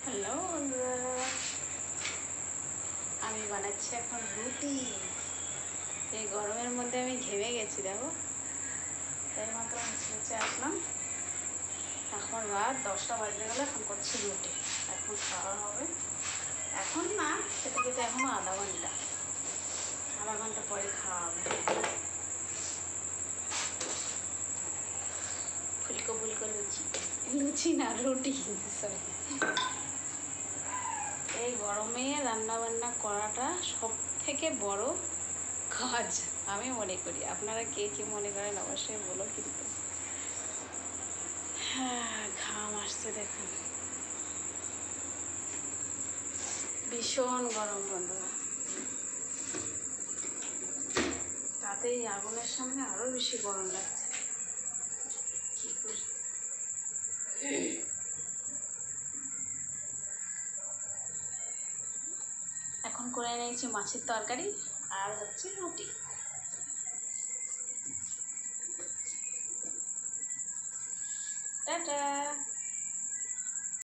Hello বন্ধুরা, আমি বানাচ্ছি এখন রুটি। এই গরমের মধ্যে আমি ঘেমে গেছি, দেখো। তাই মাত্র মুছে আসলাম। এখন রাত 10টা বাজতে গেলে এখন করছি রুটি। এখন খাওয়া হবে। এখন না, খেতে খেতে এখনও আধা ঘন্টা পরে খাওয়া হবে। ফুলকো ফুলকো লুচি না, রুটি, সরি। এই গরমে রান্না বান্না করাটা সব থেকে বড় কাজ আমি মনে করি। আপনারা কে কী মনে করেন অবশ্যই বলো কিন্তু। হ্যাঁ, ঘাম আসছে দেখুন, ভীষণ গরম বন্ধুরা। তাতেই আগুনের সামনে আরও বেশি গরম লাগছে। কী করি, এখন করে নিয়েছি মাছের তরকারি আর হচ্ছে রুটি। টাটা।